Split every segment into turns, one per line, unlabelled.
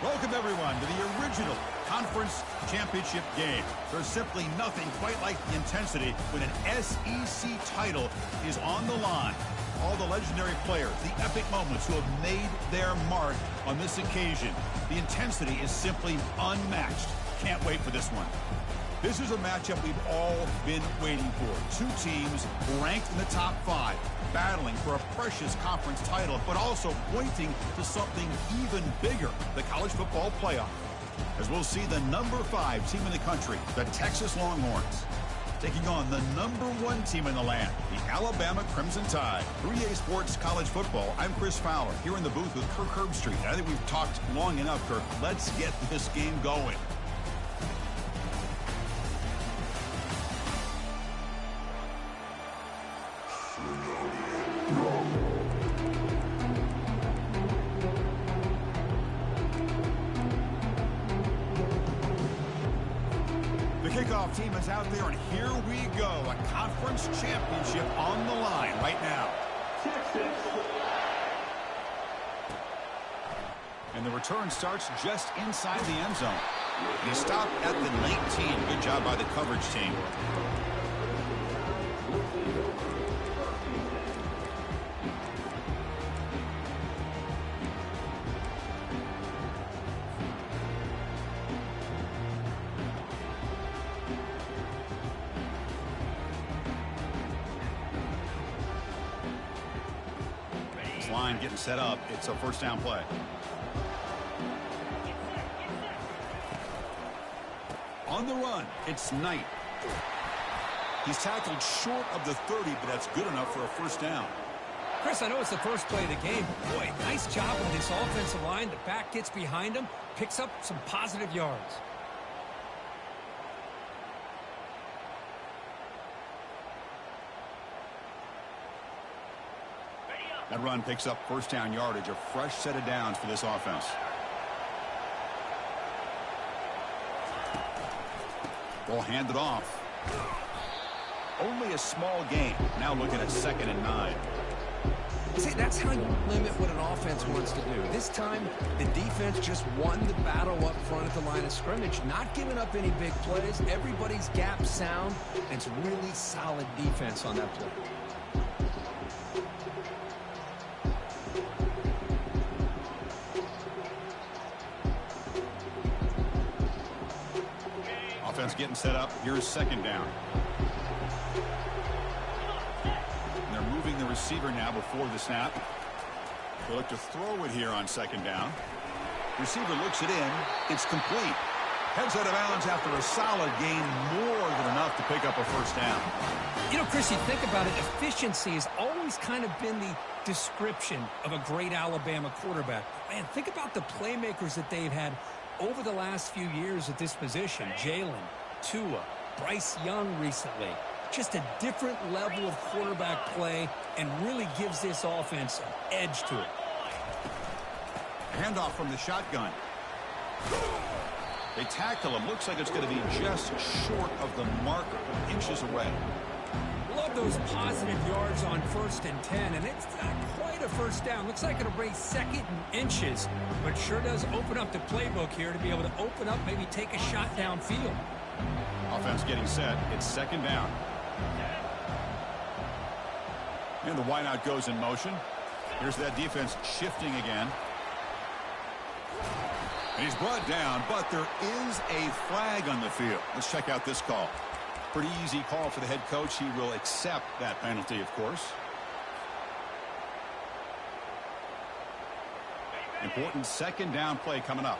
Welcome, everyone, to the original conference championship game. There's simply nothing quite like the intensity when an SEC title is on the line. All the legendary players, the epic moments who have made their mark on this occasion. The intensity is simply unmatched. Can't wait for this one. This is a matchup we've all been waiting for. Two teams ranked in the top 5, battling for a precious conference title, but also pointing to something even bigger, the college football playoff. As we'll see the number 5 team in the country, the Texas Longhorns, taking on the number 1 team in the land, the Alabama Crimson Tide. 3A Sports College Football. I'm Chris Fowler, here in the booth with Kirk Herbstreit. I think we've talked long enough, Kirk. Let's get this game going. Kickoff team is out there, and here we go. A conference championship on the line right now. And the return starts just inside the end zone. And he stopped at the 19. Good job by the coverage team. Line getting set up. It's a first down play. On the run, it's Knight. He's tackled short of the 30, but that's good enough for a first down.
Chris, I know it's the first play of the game. Boy, nice job with this offensive line. The back gets behind him, picks up some positive yards.
That run picks up first down yardage, a fresh set of downs for this offense. Ball handed off. Only a small gain. Now looking at 2nd and 9.
See, that's how you limit what an offense wants to do. This time, the defense just won the battle up front at the line of scrimmage, not giving up any big plays. Everybody's gap sound, and it's really solid defense on that play.
Offense getting set up. Here's 2nd down. And they're moving the receiver now before the snap. They'll look to throw it here on 2nd down. Receiver looks it in. It's complete. Heads out of bounds after a solid gain, more than enough to pick up a first down.
You know, Chris, you think about it, efficiency has always kind of been the description of a great Alabama quarterback. Man, think about the playmakers that they've had over the last few years at this position. Jalen, Tua, Bryce Young recently. Just a different level of quarterback play and really gives this offense an edge to it.
Handoff from the shotgun. They tackle him. Looks like it's going to be just short of the marker, inches away.
Love those positive yards on 1st and 10, and it's not quite a first down. Looks like it'll bring 2nd and inches, but sure does open up the playbook here to be able to open up, maybe take a shot downfield.
Offense getting set. It's 2nd down. And the wideout goes in motion. Here's that defense shifting again. And he's brought down, but there is a flag on the field. Let's check out this call. Pretty easy call for the head coach. He will accept that penalty, of course. Important 2nd down play coming up.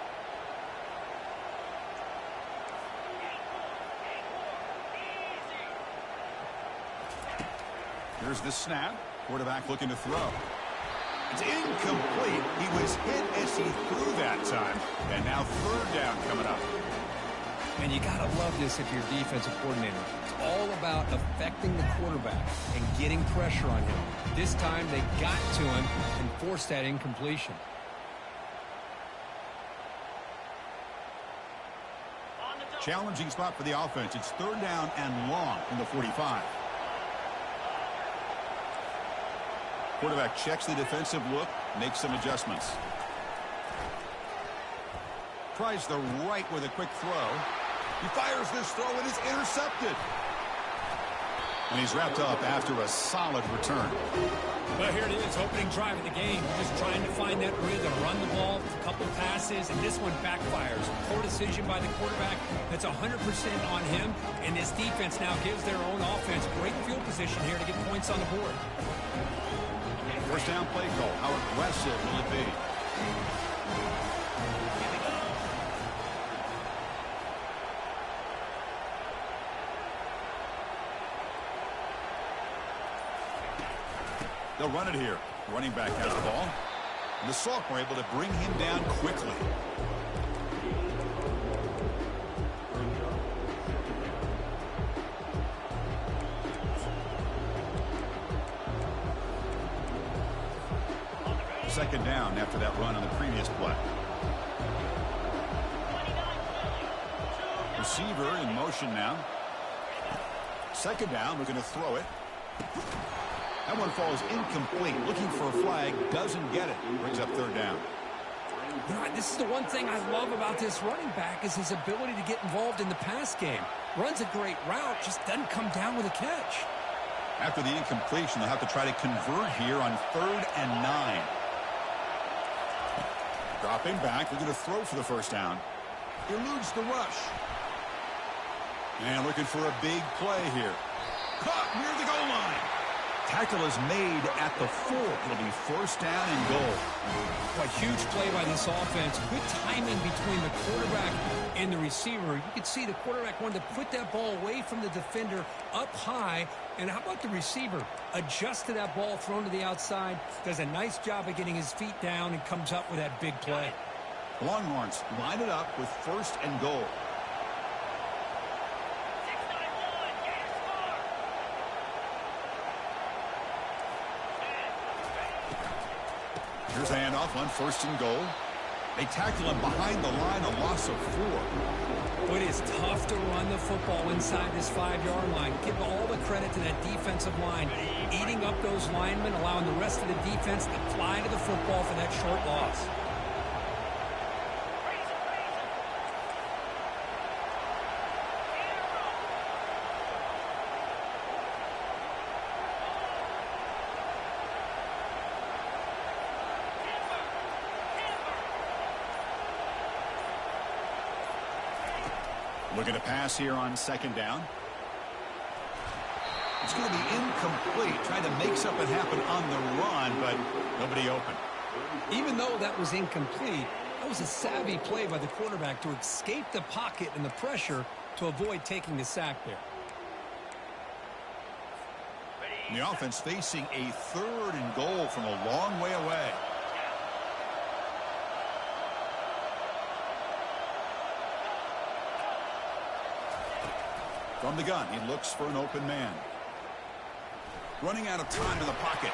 Here's the snap. Quarterback looking to throw. It's incomplete. He was hit as he threw that time. And now 3rd down coming up.
And you got to love this if you're defensive coordinator. It's all about affecting the quarterback and getting pressure on him. This time they got to him and forced that incompletion.
Challenging spot for the offense. It's 3rd down and long from the 45. Quarterback checks the defensive look, makes some adjustments. tries the right with a quick throw. He fires this throw and it's intercepted. And he's wrapped up after a solid return.
Well, here it is, opening drive of the game. Just trying to find that rhythm, run the ball, a couple passes, and this one backfires. Poor decision by the quarterback. That's 100% on him, and this defense now gives their own offense great field position here to get points on the board.
First down play call. How aggressive will it be? They'll run it here. Running back has the ball. And the Sophomore able to bring him down quickly. Second down after that run on the previous play. Receiver in motion now. Second down, we're going to throw it. That one falls incomplete. Looking for a flag, doesn't get it. Brings up third down.
You know, this is the one thing I love about this running back is his ability to get involved in the pass game. Runs a great route, just doesn't come down with a catch.
After the incompletion, they'll have to try to convert here on 3rd and 9. Dropping back, they're going to throw for the first down. Eludes the rush. And looking for a big play here. Caught near the goal line. Tackle is made at the 4. It'll be first down and goal.
A huge play by this offense. Good timing between the quarterback and the receiver. You could see the quarterback wanted to put that ball away from the defender up high. And how about the receiver? Adjusts to that ball thrown to the outside. Does a nice job of getting his feet down and comes up with that big play.
Longhorns line it up with first and goal. Here's a handoff on 1st and goal. They tackle him behind the line, a loss of 4.
It is tough to run the football inside this 5-yard line. Give all the credit to that defensive line. Eating up those linemen, allowing the rest of the defense to fly to the football for that short loss.
Looking to pass here on 2nd down. It's going to be incomplete. Trying to make something happen on the run, but nobody open.
Even though that was incomplete, that was a savvy play by the quarterback to escape the pocket and the pressure to avoid taking the sack there.
And the offense facing a 3rd and goal from a long way away. From the gun, he looks for an open man. Running out of time in the pocket.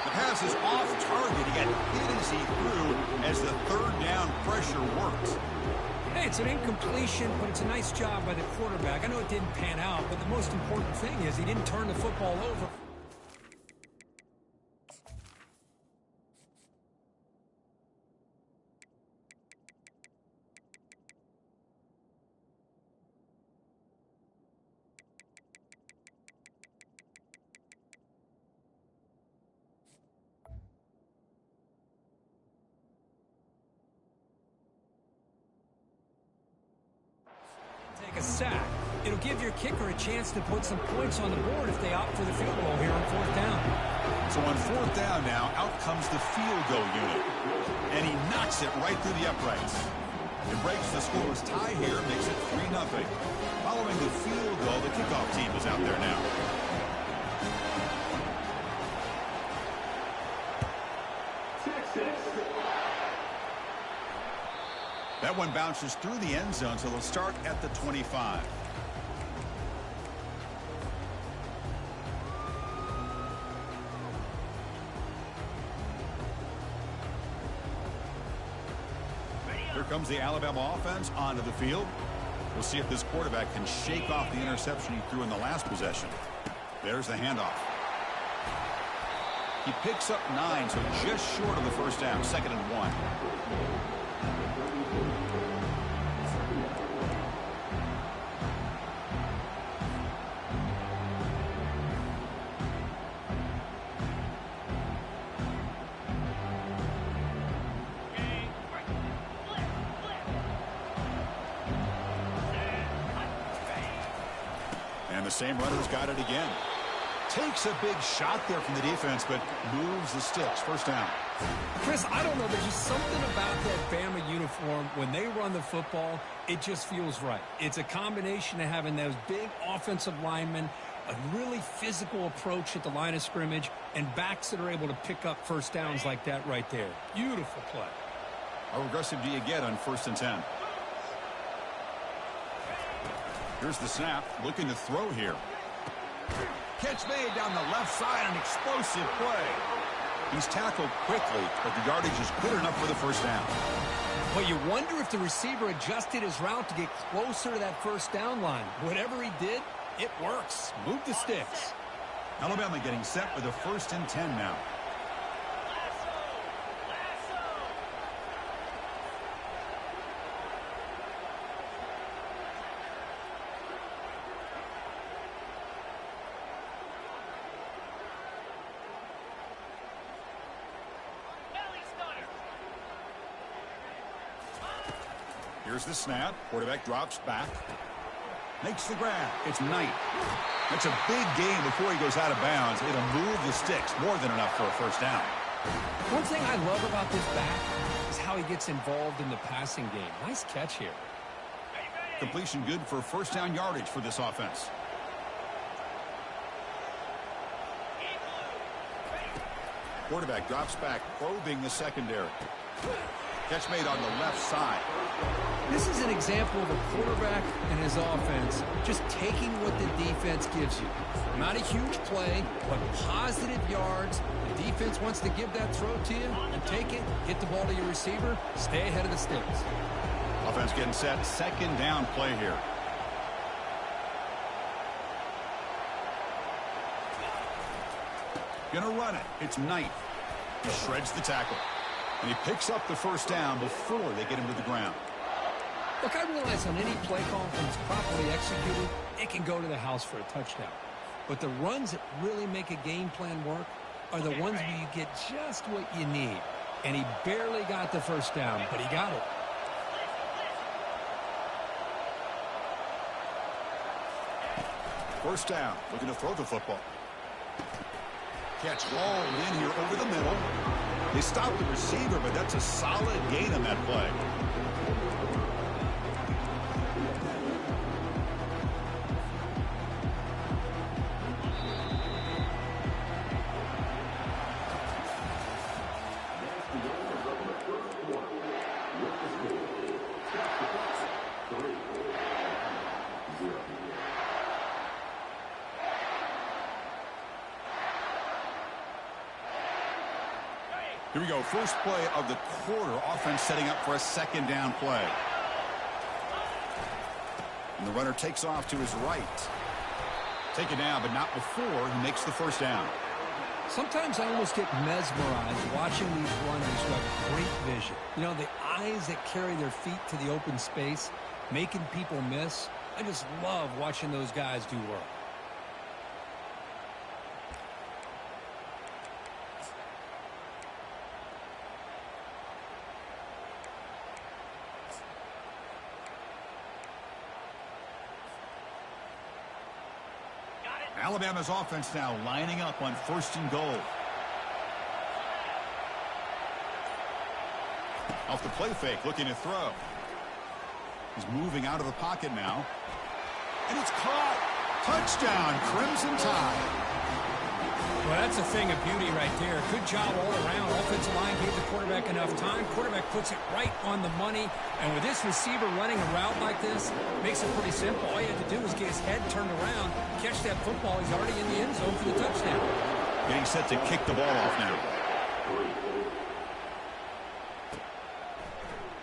The pass is off target. He got hit as he threw as the 3rd down pressure works.
Hey, it's an incompletion, but it's a nice job by the quarterback. I know it didn't pan out, but the most important thing is he didn't turn the football over. A sack. It'll give your kicker a chance to put some points on the board if they opt for the field goal here on 4th down.
So on 4th down now, out comes the field goal unit. And he knocks it right through the uprights. It breaks the scoreless tie here, makes it 3-0. Following the field goal, the kickoff team is out there now. That one bounces through the end zone, so they'll start at the 25. Here comes the Alabama offense onto the field. We'll see if this quarterback can shake off the interception he threw in the last possession. There's the handoff. He picks up 9, so just short of the first down, 2nd and 1. same runner's got it again. Takes a big shot there from the defense, but moves the sticks. First down.
Chris, I don't know. There's just something about that Bama uniform. When they run the football, it just feels right. It's a combination of having those big offensive linemen, a really physical approach at the line of scrimmage, and backs that are able to pick up first downs like that right there. Beautiful play.
How aggressive do you get on 1st and 10? Here's the snap. Looking to throw here. Catch made down the left side, an explosive play. He's tackled quickly, but the yardage is good enough for the first down.
Well, you wonder if the receiver adjusted his route to get closer to that first down line. Whatever he did, it works. Move the sticks.
Alabama getting set for the 1st and 10 now. Here's the snap. Quarterback drops back. Makes the grab. It's Knight. That's a big gain before he goes out of bounds. It'll move the sticks. More than enough for a first down.
One thing I love about this back is how he gets involved in the passing game. Nice catch here.
Completion good for first down yardage for this offense. Quarterback drops back, probing the secondary. Catch made on the left side.
This is an example of a quarterback and his offense just taking what the defense gives you. Not a huge play, but positive yards. The defense wants to give that throw to you and take it, get the ball to your receiver, stay ahead of the sticks.
Offense getting set. 2nd down play here. Gonna run it. It's Knight. He shreds the tackle. And he picks up the first down before they get him to the ground.
Look, I realize on any play call, when it's properly executed, it can go to the house for a touchdown. But the runs that really make a game plan work are the ones where you get just what you need. And he barely got the first down, but he got it.
First down. Looking to throw the football. Catch hauled in here over the middle. They stop the receiver, but that's a solid gain on that play. Here we go. First play of the quarter. Offense setting up for a 2nd down play. And the runner takes off to his right. Take it down, but not before he makes the first down.
Sometimes I almost get mesmerized watching these runners who have great vision. You know, the eyes that carry their feet to the open space, making people miss. I just love watching those guys do work.
Alabama's offense now lining up on 1st and goal. Off the play fake, looking to throw. He's moving out of the pocket now. And it's caught. Touchdown, Crimson Tide.
Well, that's a thing of beauty right there. Good job all around. Offensive line gave the quarterback enough time. Quarterback puts it right on the money. And with this receiver running a route like this, makes it pretty simple. All you have to do is get his head turned around, catch that football. He's already in the end zone for the touchdown.
Getting set to kick the ball off now.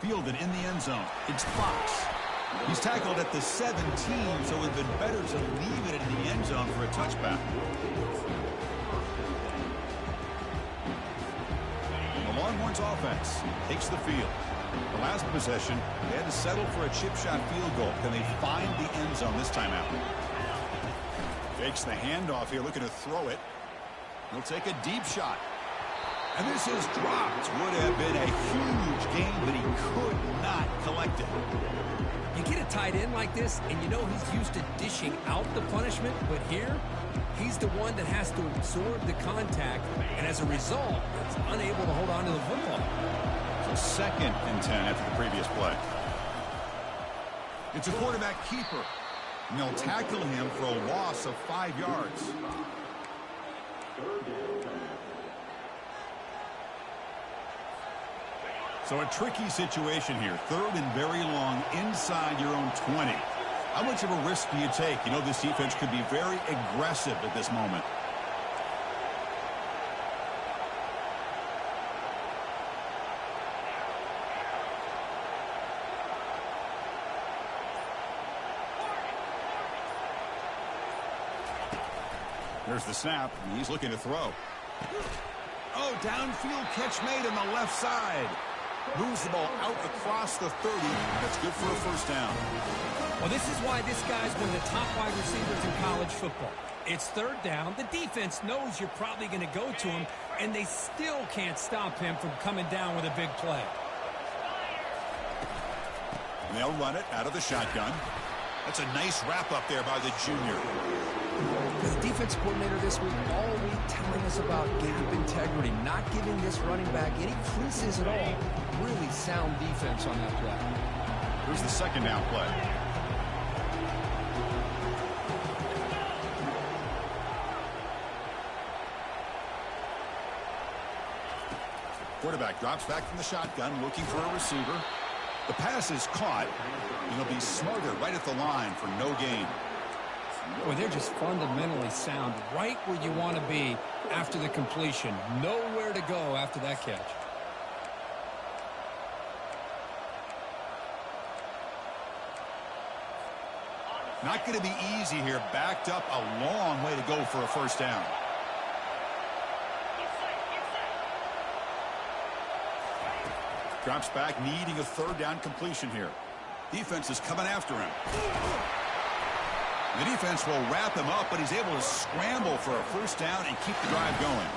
Fielded in the end zone. It's Fox. He's tackled at the 17, so it would have been better to leave it in the end zone for a touchback. The Longhorns offense takes the field. The last possession, they had to settle for a chip shot field goal. Can they find the end zone this time out? Fakes the handoff here, looking to throw it. He'll take a deep shot. And this is dropped. Would have been a huge gain, but he could not collect it.
You get a tight end like this, and you know he's used to dishing out the punishment, but here, he's the one that has to absorb the contact, and as a result, is unable to hold on to the football.
So 2nd and 10 after the previous play. It's a quarterback keeper, and they'll tackle him for a loss of 5 yards. So a tricky situation here. 3rd and very long inside your own 20. How much of a risk do you take? You know this defense could be very aggressive at this moment. There's the snap, and he's looking to throw. Oh, downfield catch made on the left side. Moves the ball out across the 30. That's good for a first down.
Well, this is why this guy's one of the top wide receivers in college football. It's 3rd down. The defense knows you're probably going to go to him, and they still can't stop him from coming down with a big play.
And they'll run it out of the shotgun. That's a nice wrap-up there by the junior.
The defensive coordinator this week all week telling us about gap integrity, not giving this running back any creases at all. Really sound defense on that play.
Here's the 2nd down play. Quarterback drops back from the shotgun, looking for a receiver. The pass is caught, and he'll be smarter right at the line for no gain.
Boy, they're just fundamentally sound, right where you want to be after the completion. Nowhere to go after that catch.
Not going to be easy here. Backed up a long way to go for a first down. Drops back, needing a 3rd down completion here. Defense is coming after him. The defense will wrap him up, but he's able to scramble for a first down and keep the drive going.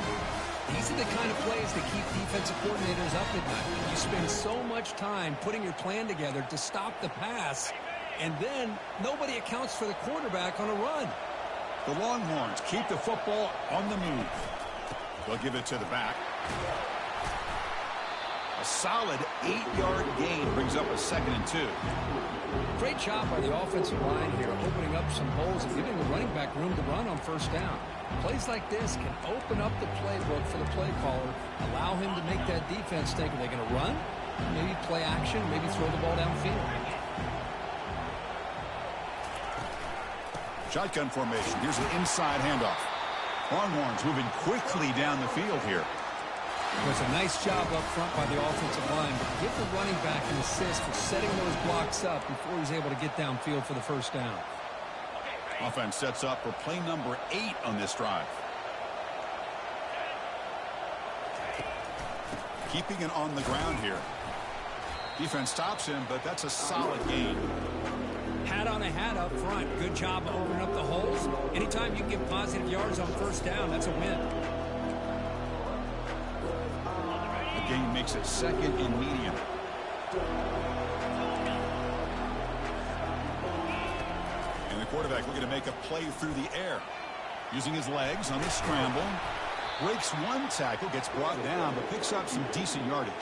These are the kind of plays that keep defensive coordinators up at night. You spend so much time putting your plan together to stop the pass, and then nobody accounts for the quarterback on a run.
The Longhorns keep the football on the move. They'll give it to the back. A solid 8-yard gain brings up a 2nd and 2.
Great job by the offensive line here, opening up some holes and giving the running back room to run on first down. Plays like this can open up the playbook for the play caller, allow him to make that defense think, are they going to run? Maybe play action, maybe throw the ball downfield.
Shotgun formation. Here's an inside handoff. Longhorns moving quickly down the field here.
It was a nice job up front by the offensive line, but give the running back an assist for setting those blocks up before he's able to get downfield for the first down.
Offense sets up for play number 8 on this drive. Keeping it on the ground here. Defense stops him, but that's a solid gain.
Hat on a hat up front. Good job opening up the holes. Anytime you can get positive yards on first down, that's a win.
The gain makes it 2nd and medium. And the quarterback looking to make a play through the air. Using his legs on the scramble. Breaks one tackle, gets brought down, but picks up some decent yardage.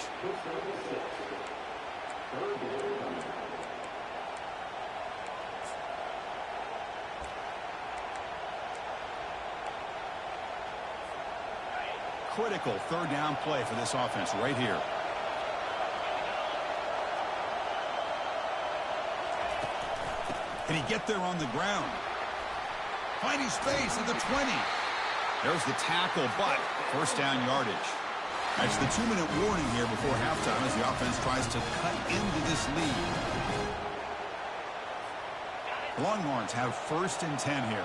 Critical 3rd down play for this offense right here. Can he get there on the ground? Finding space at the 20. There's the tackle, but first down yardage. That's the 2-minute warning here before halftime as the offense tries to cut into this lead. The Longhorns have 1st and 10 here.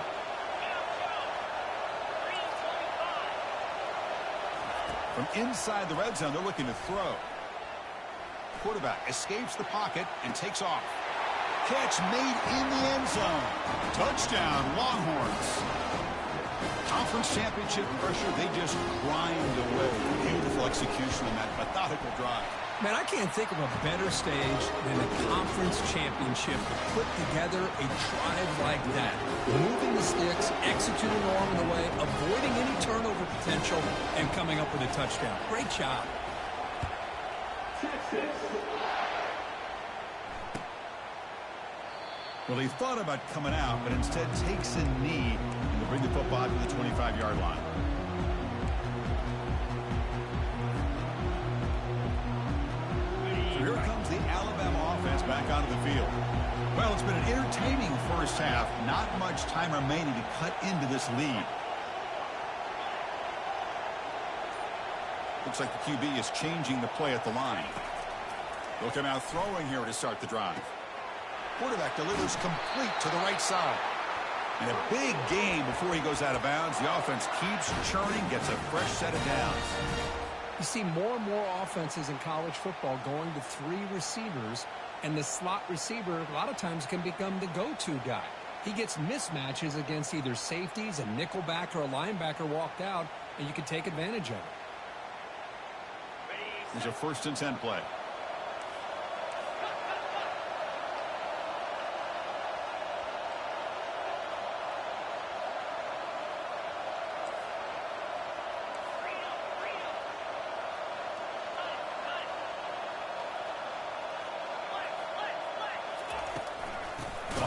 From inside the red zone, they're looking to throw. Quarterback escapes the pocket and takes off. Catch made in the end zone. Touchdown, Longhorns. Conference championship pressure, they just grind away. Beautiful execution on that methodical drive.
Man, I can't think of a better stage than the conference championship to put together a drive like that. Moving the sticks, executing along the way, avoiding any turnover potential, and coming up with a touchdown. Great job.
Well, he thought about coming out, but instead takes a knee and will bring the football to the 25-yard line. So here comes the Alabama offense back onto the field. Well, it's been an entertaining first half. Not much time remaining to cut into this lead. Looks like the QB is changing the play at the line. They'll come out throwing here to start the drive. Quarterback delivers complete to the right side. And a big game before he goes out of bounds. The offense keeps churning, gets a fresh set of downs.
You see more and more offenses in college football going to 3 receivers, and the slot receiver a lot of times can become the go-to guy. He gets mismatches against either safeties, a nickelback, or a linebacker walked out, and you can take advantage of it.
Here's a 1st and 10 play.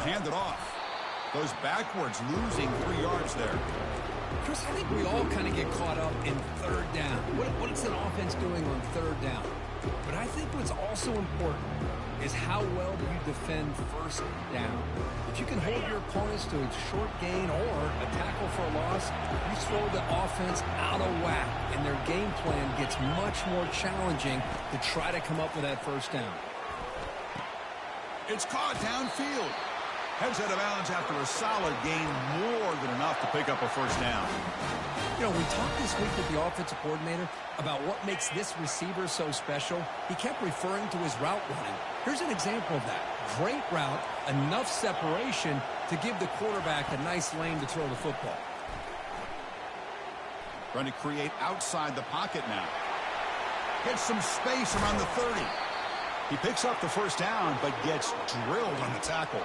Hand it off. Goes backwards, losing 3 yards there.
Chris, I think we all kind of get caught up in 3rd down. What is an offense doing on 3rd down? But I think what's also important is how well do you defend 1st down. If you can hold your opponents to a short gain or a tackle for a loss, you throw the offense out of whack, and their game plan gets much more challenging to try to come up with that 1st down.
It's caught downfield. Heads out of bounds after a solid gain, more than enough to pick up a 1st down.
You know, we talked this week with the offensive coordinator about what makes this receiver so special. He kept referring to his route running. Here's an example of that. Great route, enough separation to give the quarterback a nice lane to throw the football.
Trying to create outside the pocket now. Gets some space around the 30. He picks up the 1st down, but gets drilled on the tackle.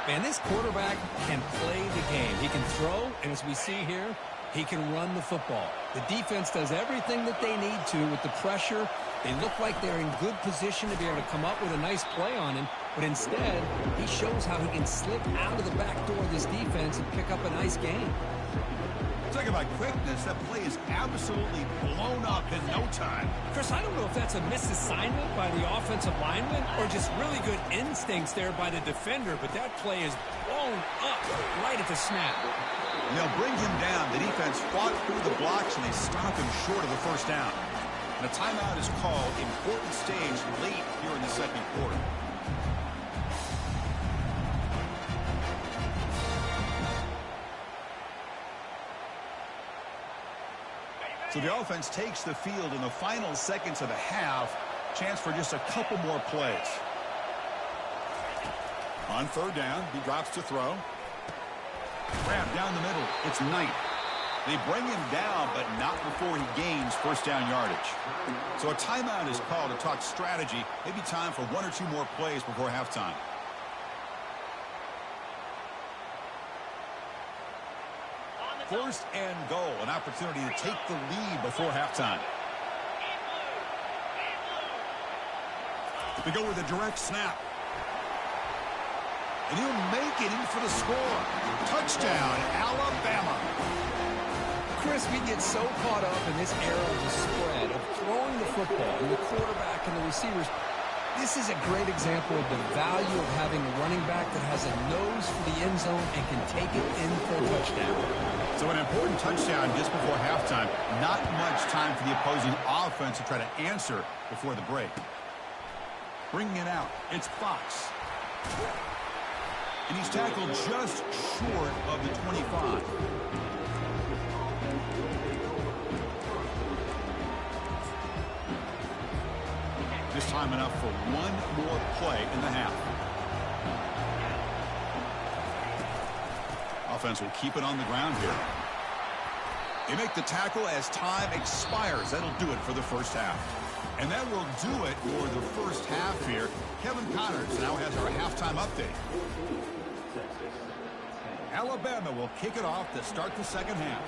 Man, this quarterback can play the game. He can throw, and as we see here, he can run the football. The defense does everything that they need to with the pressure. They look like they're in good position to be able to come up with a nice play on him, but instead, he shows how he can slip out of the back door of this defense and pick up a nice gain.
Talking about quickness, that play is absolutely blown up in no time.
Chris, I don't know if that's a misassignment by the offensive lineman or just really good instincts there by the defender, but that play is blown up right at the snap.
And they'll bring him down. The defense fought through the blocks, and they stop him short of the 1st down. And a timeout is called. Important stage late here in the 2nd quarter. So the offense takes the field in the final seconds of the half. Chance for just a couple more plays. On 3rd down, he drops to throw. Grab down the middle. It's Knight. They bring him down, but not before he gains 1st down yardage. So a timeout is called to talk strategy. Maybe time for 1 or 2 more plays before halftime. First and goal, an opportunity to take the lead before halftime. We go with a direct snap. And he'll make it in for the score. Touchdown, Alabama.
Chris, we get so caught up in this era of the spread, of throwing the football, and the quarterback and the receivers. This is a great example of the value of having a running back that has a nose for the end zone and can take it in for a touchdown.
So an important touchdown just before halftime. Not much time for the opposing offense to try to answer before the break. Bringing it out, it's Fox. And he's tackled just short of the 25. Just time enough for 1 more play in the half. Offense will keep it on the ground here. They make the tackle as time expires. That'll do it for the first half. And that will do it for the first half here. Kevin Connors now has our halftime update. Alabama will kick it off to start the second half.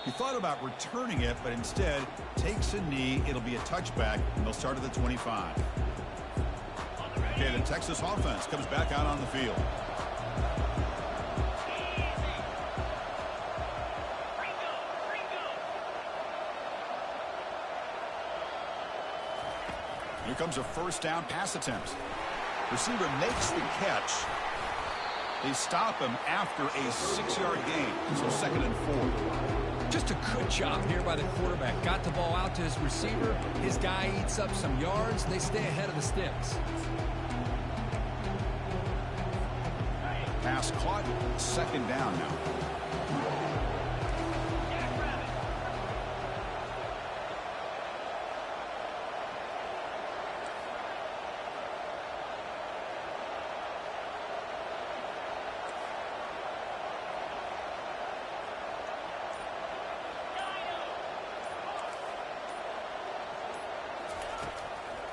He thought about returning it, but instead takes a knee. It'll be a touchback, and they'll start at the 25. Okay, the Texas offense comes back out on the field. Here comes a first down pass attempt. Receiver makes the catch. They stop him after a 6-yard gain, so 2nd and 4.
Just a good job here by the quarterback. Got the ball out to his receiver. His guy eats up some yards, and they stay ahead of the sticks.
Pass caught, 2nd down now.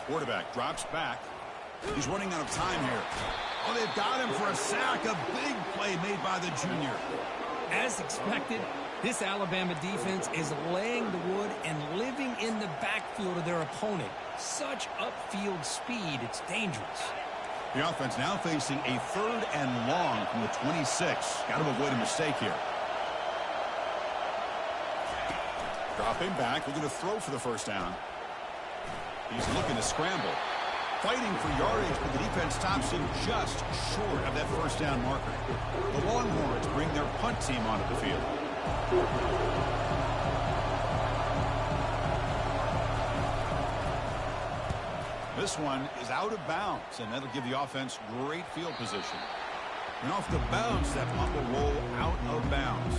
Quarterback drops back. He's running out of time here. Oh, they've got him for a sack. A big play made by the junior.
As expected, this Alabama defense is laying the wood and living in the backfield of their opponent. Such upfield speed, it's dangerous.
The offense now facing a 3rd and long from the 26. Got to avoid a mistake here. Dropping back, looking to throw for the first down. He's looking to scramble. Fighting for yardage, but the defense stops him just short of that first down marker. The Longhorns bring their punt team onto the field. This one is out of bounds, and that'll give the offense great field position. And off the bounce, that punt will roll out of bounds.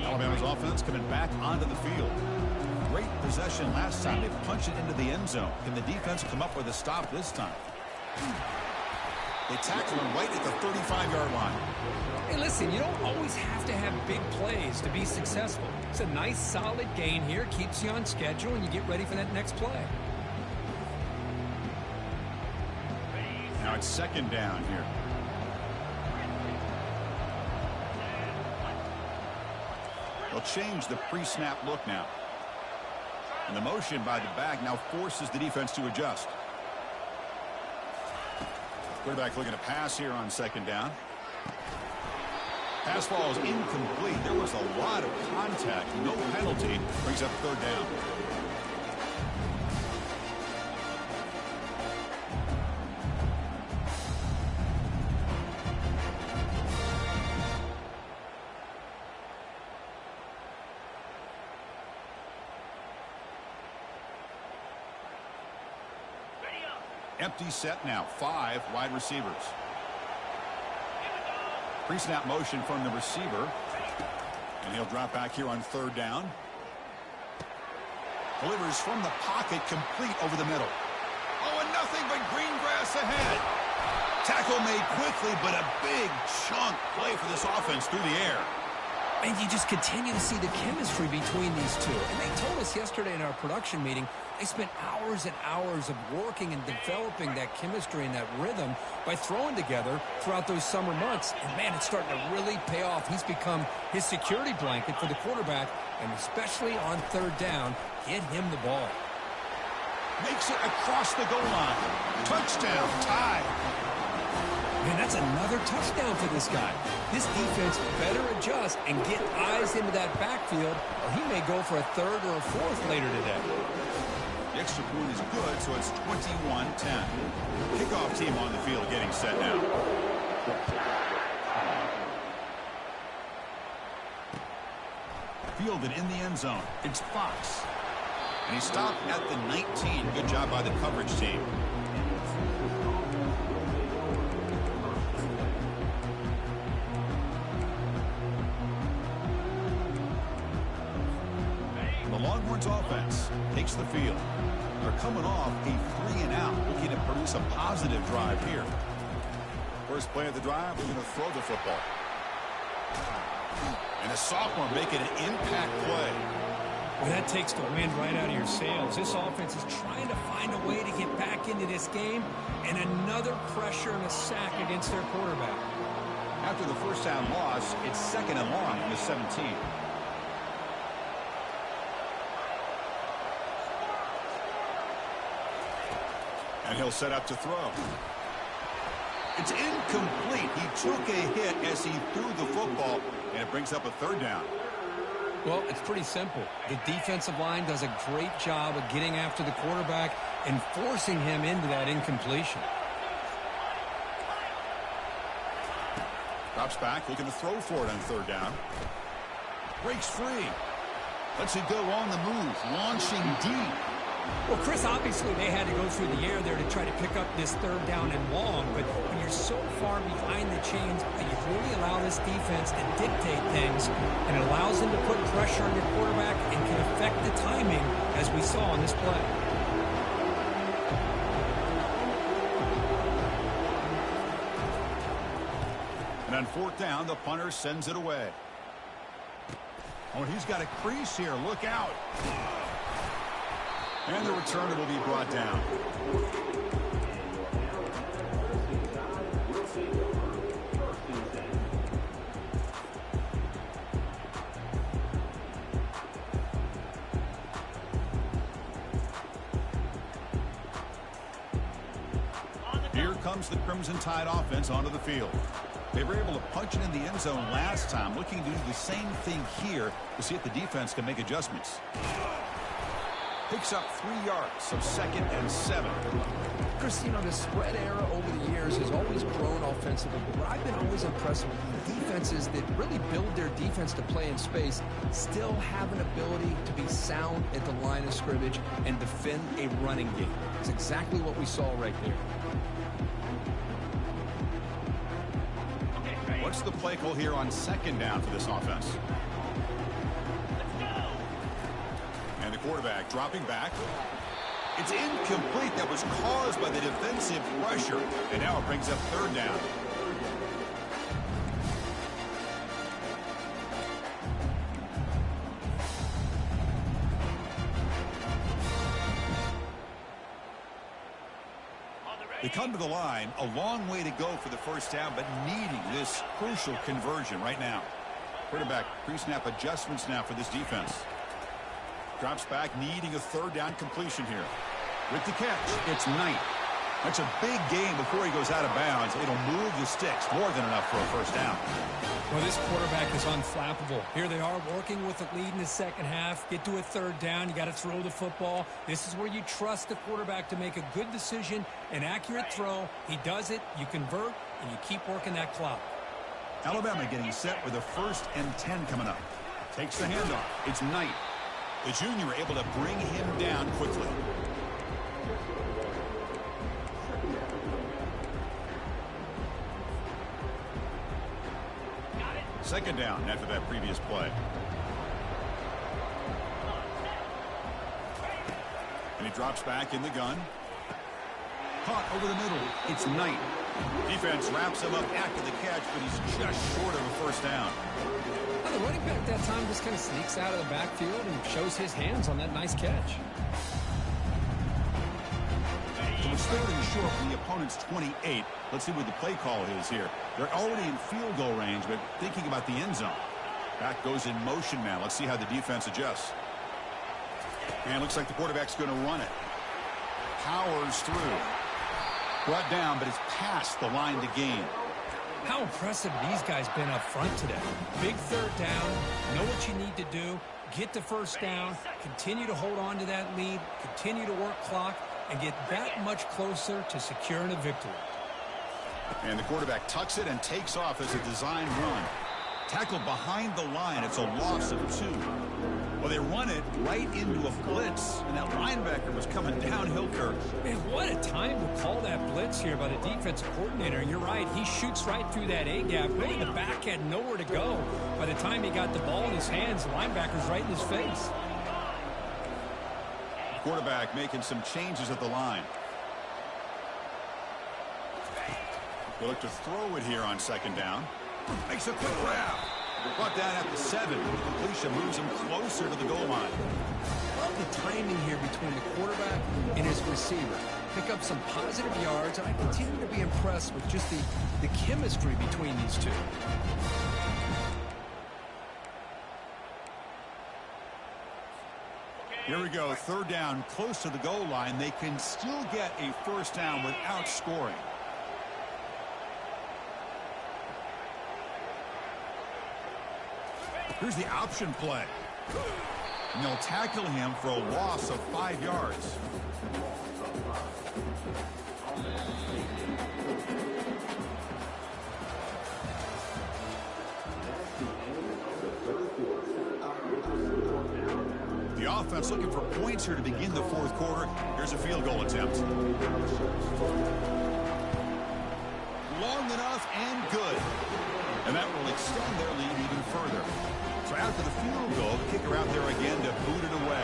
Alabama's offense coming back onto the field. Great possession last time. They punched it into the end zone. Can the defense come up with a stop this time? They tackle him right at the 35-yard line.
Hey, listen, you don't always have to have big plays to be successful. It's a nice, solid gain here. Keeps you on schedule, and you get ready for that next play.
Now it's 2nd down here. They'll change the pre-snap look now. And the motion by the back now forces the defense to adjust. Quarterback looking to pass here on 2nd down. Pass ball is incomplete. There was a lot of contact. No penalty. Brings up 3rd down. Empty set now. 5 wide receivers. Pre-snap motion from the receiver. And he'll drop back here on 3rd down. Delivers from the pocket, complete over the middle. Oh, and nothing but green grass ahead. Tackle made quickly, but a big chunk play for this offense through the air.
And you just continue to see the chemistry between these two. And they told us yesterday in our production meeting, they spent hours and hours of working and developing that chemistry and that rhythm by throwing together throughout those summer months. And, man, it's starting to really pay off. He's become his security blanket for the quarterback, and especially on 3rd down, get him the ball.
Makes it across the goal line. Touchdown, tie.
Man, that's another touchdown for this guy. This defense better adjust and get eyes into that backfield, or he may go for a 3rd or a 4th later today.
The extra point is good, so it's 21-10. Kickoff team on the field getting set now. Fielded in the end zone. It's Fox. And he stopped at the 19. Good job by the coverage team. The Longhorns offense takes the field. They're coming off a 3-and-out, looking to produce a positive drive here. First play of the drive, we're going to throw the football. And the sophomore making an impact play.
Well, that takes the wind right out of your sails. This offense is trying to find a way to get back into this game, and another pressure and a sack against their quarterback.
After the first down loss, it's 2nd and long from the 17. And he'll set up to throw. It's incomplete. He took a hit as he threw the football, and it brings up a 3rd down.
Well, it's pretty simple. The defensive line does a great job of getting after the quarterback and forcing him into that incompletion.
Drops back, looking to throw for it on 3rd down. Breaks free. Lets it go on the move, launching deep.
Well, Chris, obviously they had to go through the air there to try to pick up this 3rd down and long, but when you're so far behind the chains, you really allow this defense to dictate things, and it allows them to put pressure on your quarterback and can affect the timing, as we saw on this play.
And on 4th down, the punter sends it away. Oh, he's got a crease here. Look out. And the returner will be brought down. Here comes the Crimson Tide offense onto the field. They were able to punch it in the end zone last time, looking to do the same thing here to see if the defense can make adjustments. Picks up 3 yards, so 2nd and 7.
Chris, you know, the spread era over the years has always grown offensively, but what I've been always impressed with defenses that really build their defense to play in space still have an ability to be sound at the line of scrimmage and defend a running game. It's exactly what we saw right there.
What's the play call here on 2nd down for this offense? And the quarterback dropping back. It's incomplete. That was caused by the defensive pressure. And now it brings up 3rd down. They come to the line, a long way to go for the first down, but needing this crucial conversion right now. Quarterback pre-snap adjustments now for this defense. Drops back, needing a 3rd down completion here. With the catch, it's Knight. That's a big gain before he goes out of bounds. It'll move the sticks, more than enough for a first down.
Well, this quarterback is unflappable. Here they are working with the lead in the 2nd half. Get to a 3rd down. You got to throw the football. This is where you trust the quarterback to make a good decision, an accurate throw. He does it, you convert, and you keep working that clock.
Alabama getting set with a 1st and 10 coming up. Takes the handoff. It's Knight. The junior able to bring him down quickly. Second down after that previous play. And he drops back in the gun. Caught over the middle. It's Knight. Defense wraps him up after the catch, but he's just short of a first down.
Well, the running back that time just kind of sneaks out of the backfield and shows his hands on that nice catch.
So we're starting short from the opponent's 28. Let's see what the play call is here. They're already in field goal range, but thinking about the end zone. Back goes in motion now. Let's see how the defense adjusts. And looks like the quarterback's going to run it. Powers through. Brought down, but it's past the line to gain.
How impressive these guys been up front today. Big 3rd down. Know what you need to do. Get the first down. Continue to hold on to that lead. Continue to work clock. And get that much closer to securing a victory.
And the quarterback tucks it and takes off as a design run. Tackled behind the line. It's a loss of 2. Well, they run it right into a blitz, and that linebacker was coming downhill curve.
Man, what a time to call that blitz here by the defensive coordinator. And you're right, he shoots right through that A-gap. Really, the back had nowhere to go. By the time he got the ball in his hands, the linebacker's right in his face.
Quarterback making some changes at the line. They look to throw it here on second down. Makes a quick grab. Brought down at the 7. The completion moves him closer to the goal line.
Love the timing here between the quarterback and his receiver. Pick up some positive yards, and I continue to be impressed with just the chemistry between these two.
Here we go. Third down, close to the goal line. They can still get a first down without scoring. Here's the option play. And they'll tackle him for a loss of 5 yards. The offense looking for points here to begin the fourth quarter. Here's a field goal attempt. Long enough and good. And that will extend their lead even further. So after the field goal, the kicker out there again to boot it away.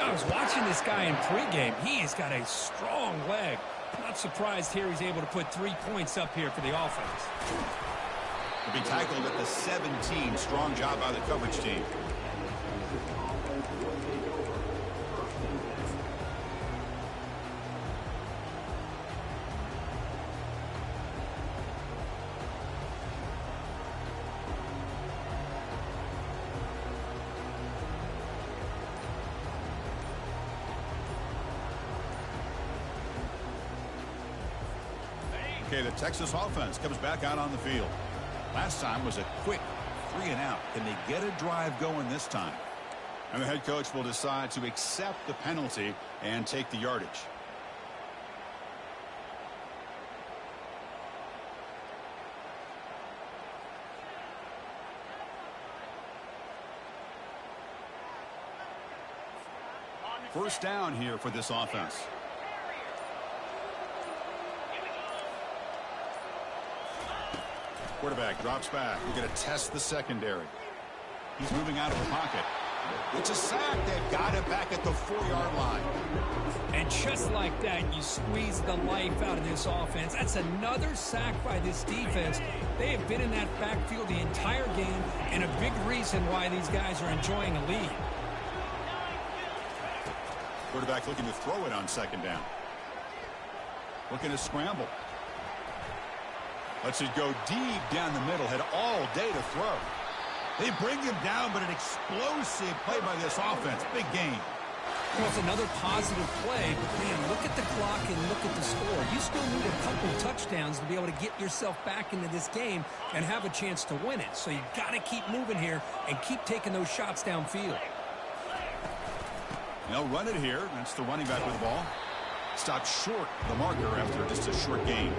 I was watching this guy in pregame. He's got a strong leg. Not surprised here he's able to put 3 points up here for the offense.
He'll be tackled at the 17. Strong job by the coverage team. Okay, the Texas offense comes back out on the field. Last time was a quick 3-and-out. Can they get a drive going this time? And the head coach will decide to accept the penalty and take the yardage. First down here for this offense. Quarterback drops back. We're going to test the secondary. He's moving out of the pocket. It's a sack. They've got it back at the 4-yard line.
And just like that, you squeeze the life out of this offense. That's another sack by this defense. They have been in that backfield the entire game, and a big reason why these guys are enjoying a lead.
Quarterback looking to throw it on second down. Looking to scramble. Lets it go deep down the middle. Had all day to throw. They bring him down, but an explosive play by this offense. Big game.
Well, it's another positive play, but man, look at the clock and look at the score. You still need a couple touchdowns to be able to get yourself back into this game and have a chance to win it. So you got to keep moving here and keep taking those shots downfield.
They'll run it here. That's the running back with the ball. Stopped short the marker after just a short game.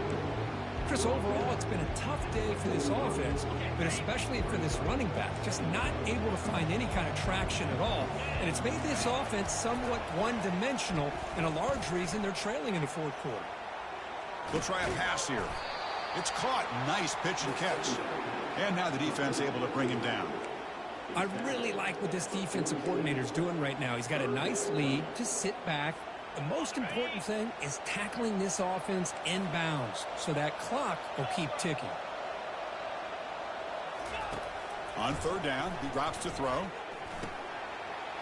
Chris, overall, it's been a tough day for this offense, but especially for this running back, just not able to find any kind of traction at all. And it's made this offense somewhat one-dimensional, and a large reason they're trailing in the fourth quarter.
They'll try a pass here. It's caught. Nice pitch and catch. And now the defense able to bring him down.
I really like what this defensive coordinator is doing right now. He's got a nice lead. Just sit back. The most important thing is tackling this offense inbounds so that clock will keep ticking.
On third down, he drops to throw.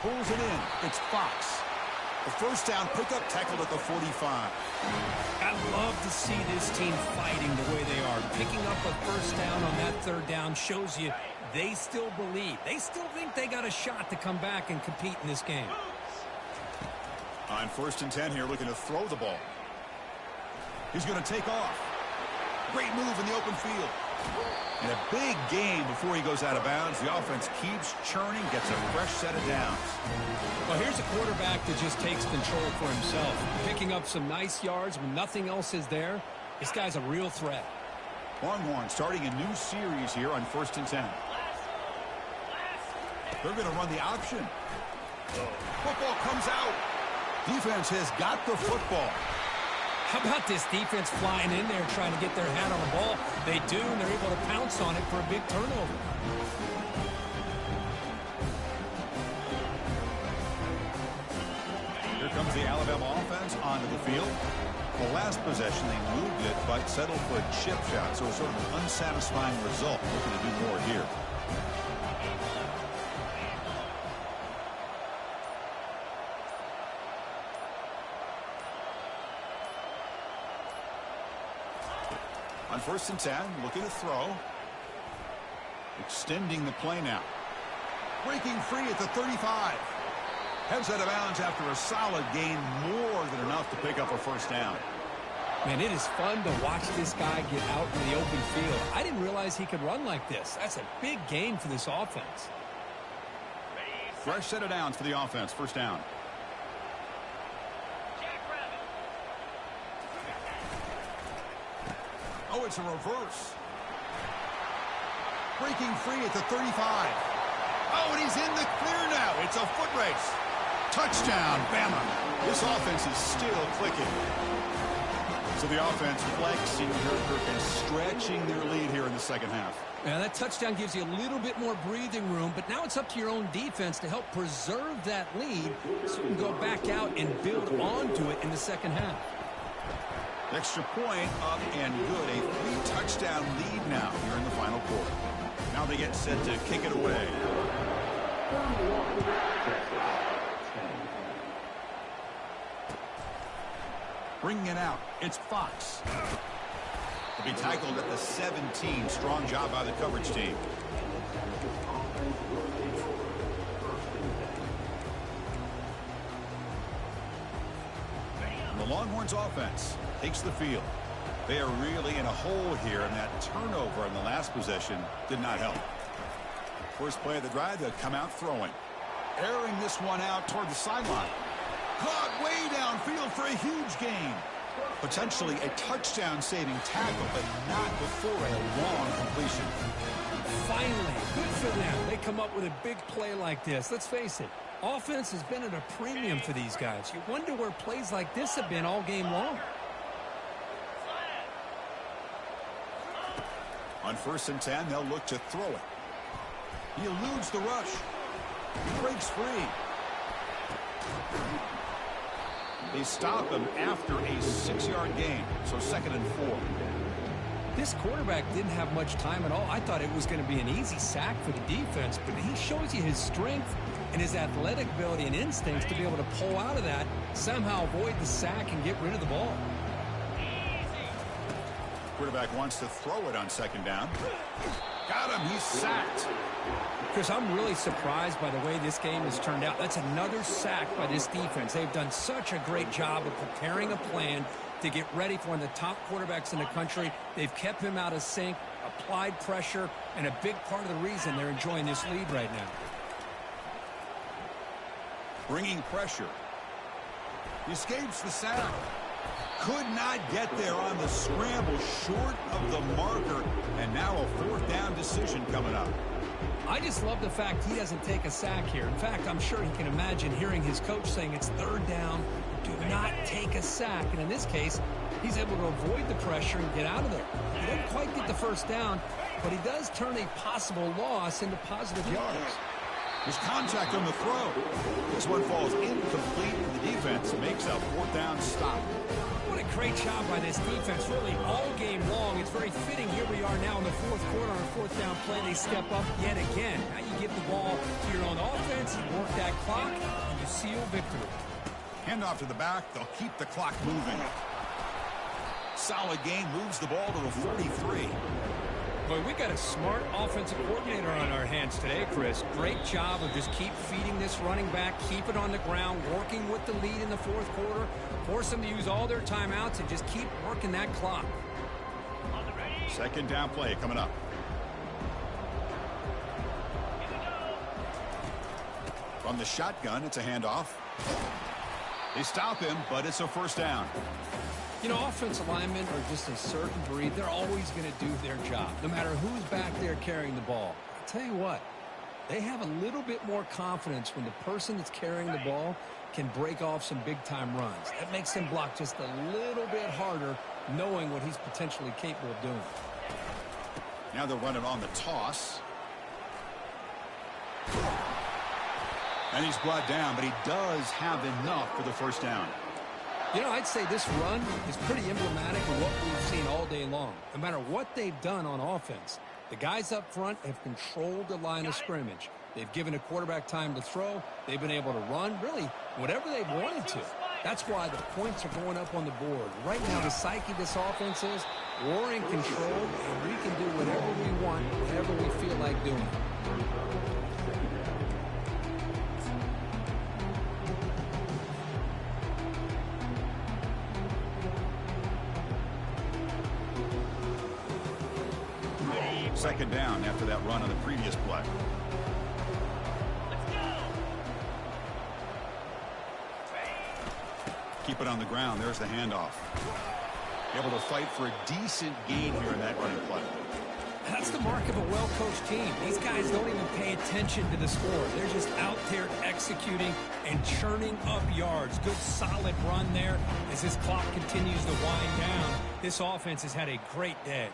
Pulls it in. It's Fox. The first down pickup tackled at the 45.
I love to see this team fighting the way they are. Picking up a first down on that third down shows you they still believe. They still think they got a shot to come back and compete in this game.
On 1st and 10 here, looking to throw the ball. He's going to take off. Great move in the open field. And a big game before he goes out of bounds. The offense keeps churning, gets a fresh set of downs.
Well, here's a quarterback that just takes control for himself. Picking up some nice yards when nothing else is there. This guy's a real threat.
Longhorn starting a new series here on 1st and 10. They're going to run the option. Football comes out. Defense has got the football.
How about this defense flying in there trying to get their hat on the ball? They do, and they're able to pounce on it for a big turnover.
onto the field. The last possession, they moved it, but settled for a chip shot. So it's sort of an unsatisfying result. Looking to do more here. On 1st and 10, looking to throw. Extending the play now. Breaking free at the 35. Heads out of bounds after a solid gain, more than enough to pick up a 1st down.
Man, it is fun to watch this guy get out in the open field. I didn't realize he could run like this. That's a big gain for this offense.
Fresh set of downs for the offense. 1st down. Oh, it's a reverse. Breaking free at the 35. Oh, and he's in the clear now. It's a foot race. Touchdown, Bama. This offense is still clicking. So the offense flexing and stretching their lead here in the 2nd half.
Yeah, that touchdown gives you a little bit more breathing room, but now it's up to your own defense to help preserve that lead so you can go back out and build onto it in the 2nd half.
Extra point up and good. A 3-touchdown lead now here in the final quarter. Now they get set to kick it away. Bringing it out. It's Fox. He'll be tackled at the 17. Strong job by the coverage team. And the Longhorns offense takes the field. They are really in a hole here, and that turnover in the last possession did not help. First play of the drive, they'll come out throwing. Airing this one out toward the sideline. Caught way downfield for a huge gain. Potentially a touchdown-saving tackle, but not before a long completion.
Finally, good for them. They come up with a big play like this. Let's face it, offense has been at a premium for these guys. You wonder where plays like this have been all game long.
On 1st and 10, they'll look to throw it. He eludes the rush. He breaks free. They stop him after a 6-yard gain, so 2nd and 4.
This quarterback didn't have much time at all. I thought it was going to be an easy sack for the defense, but he shows you his strength and his athletic ability and instincts to be able to pull out of that, somehow avoid the sack and get rid of the ball.
Quarterback wants to throw it on 2nd down. Got him. He's sacked.
Chris, I'm really surprised by the way this game has turned out. That's another sack by this defense. They've done such a great job of preparing a plan to get ready for one of the top quarterbacks in the country. They've kept him out of sync, applied pressure, and a big part of the reason they're enjoying this lead right now. Bringing pressure. He escapes the sack. Could not get there on the scramble, short of the marker, and now a 4th down decision coming up. I just love the fact he doesn't take a sack here. In fact, I'm sure he can imagine hearing his coach saying it's 3rd down, do not take a sack. And in this case, he's able to avoid the pressure and get out of there. He didn't quite get the 1st down, but he does turn a possible loss into positive yards. There's contact on the throw. This one falls incomplete, and the defense makes a 4th down stop. What a great job by this defense, really all game long. It's very fitting. Here we are now in the 4th quarter on a 4th down play. They step up yet again. Now you give the ball to your own offense, you work that clock, and you seal victory. Handoff to the back. They'll keep the clock moving. Solid gain, moves the ball to the 43. Boy, we got a smart offensive coordinator on our hands today, Chris. Great job of just keep feeding this running back, keep it on the ground, working with the lead in the 4th quarter, force them to use all their timeouts, and just keep working that clock. 2nd down play coming up. From the shotgun, it's a handoff. They stop him, but it's a 1st down. You know, offensive linemen are just a certain breed. They're always going to do their job, no matter who's back there carrying the ball. I'll tell you what, they have a little bit more confidence when the person that's carrying the ball can break off some big-time runs. That makes them block just a little bit harder, knowing what he's potentially capable of doing. Now they're running on the toss. And he's brought down, but he does have enough for the 1st down. You know, I'd say this run is pretty emblematic of what we've seen all day long. No matter what they've done on offense, the guys up front have controlled the line of scrimmage. They've given a quarterback time to throw. They've been able to run, really, whatever they've wanted to. That's why the points are going up on the board. Right now, the psyche of this offense is we're in control, and we can do whatever we want, whatever we feel like doing.
Second down after that run on the previous play. Keep it on the ground. There's the handoff. Able to fight for a decent gain here in that running play.
That's the mark of a well-coached team. These guys don't even pay attention to the score. They're just out there executing and churning up yards. Good, solid run there as this clock continues to wind down. This offense has had a great day.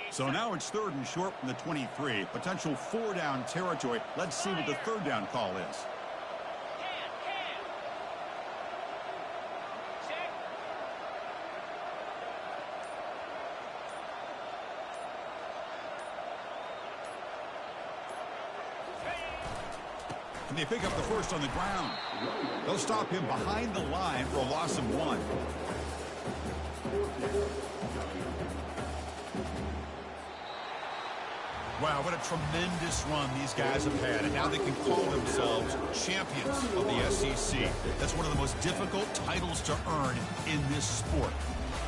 So now it's 3rd and short from the 23. Potential 4-down territory. Let's see what the 3rd down call is. And they pick up the first on the ground. They'll stop him behind the line for a loss of 1. Wow, what a tremendous run these guys have had, and now they can call themselves champions of the SEC. That's one of the most difficult titles to earn in this sport.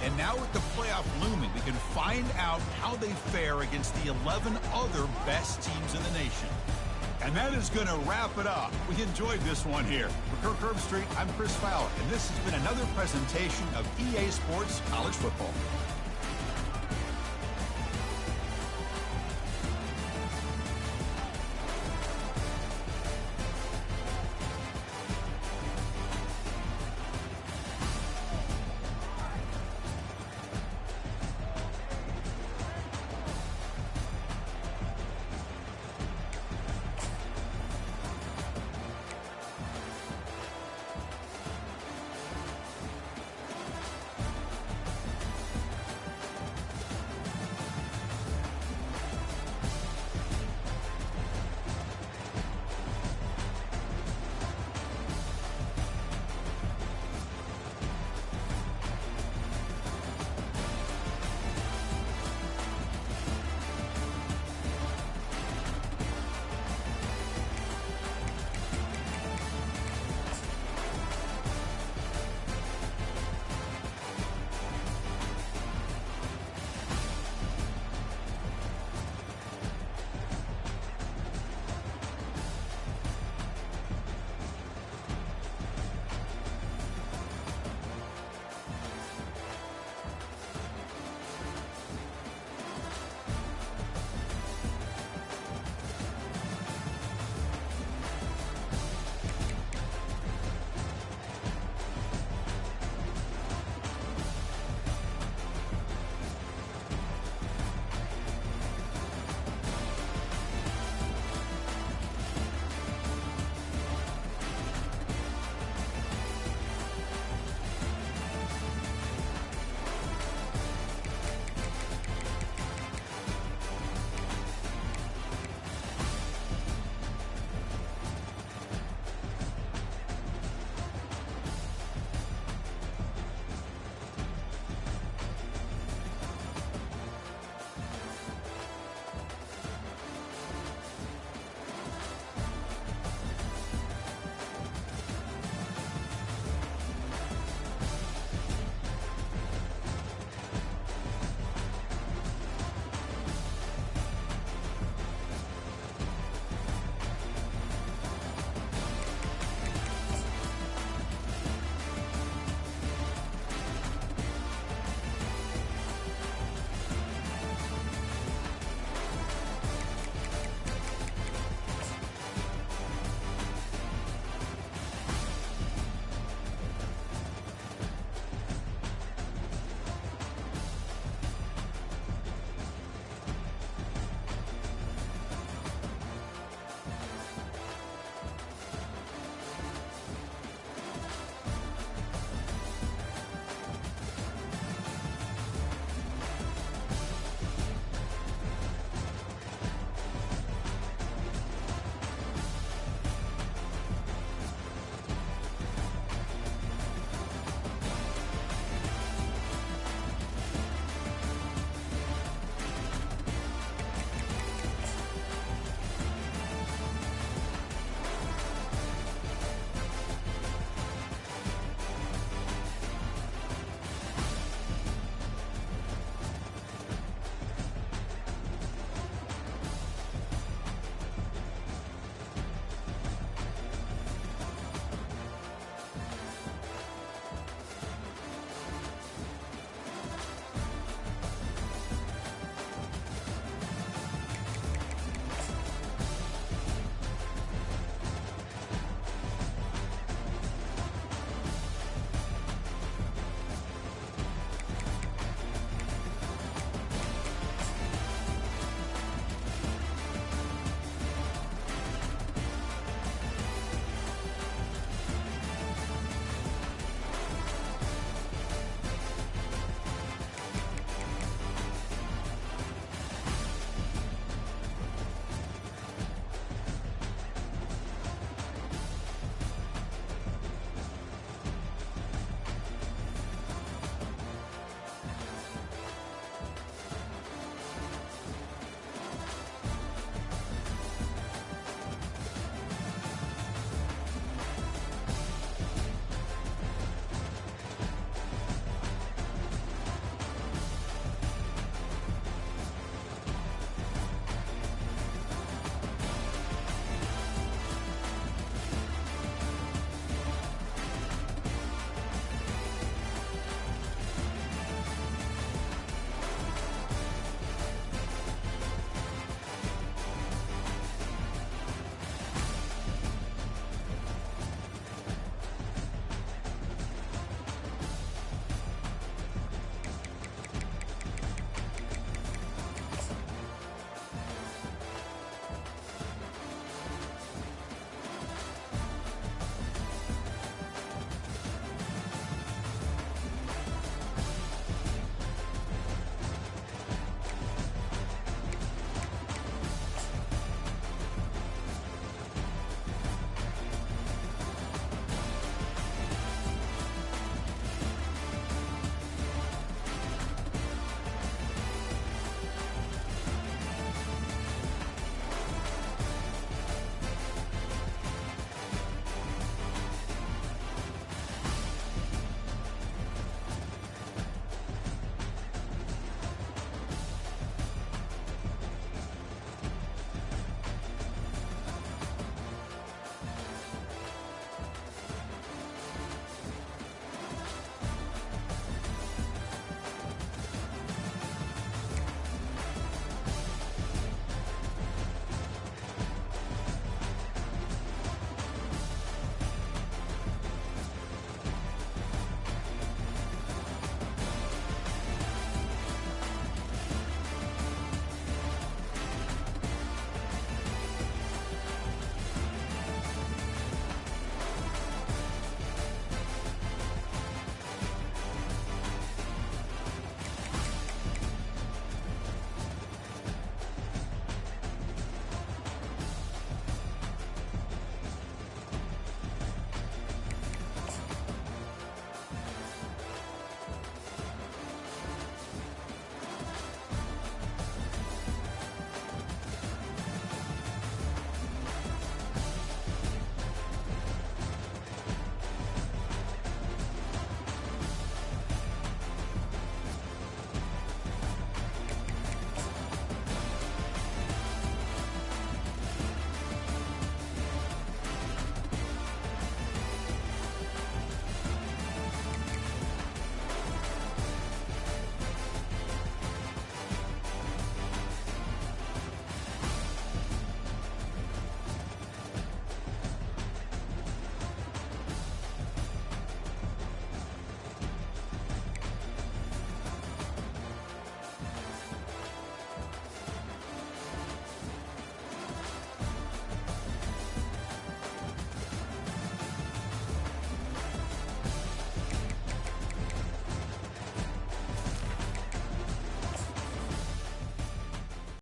And now with the playoff looming, we can find out how they fare against the 11 other best teams in the nation. And that is going to wrap it up. We enjoyed this one here. For Kirk Herbstreit, I'm Chris Fowler, and this has been another presentation of EA Sports College Football.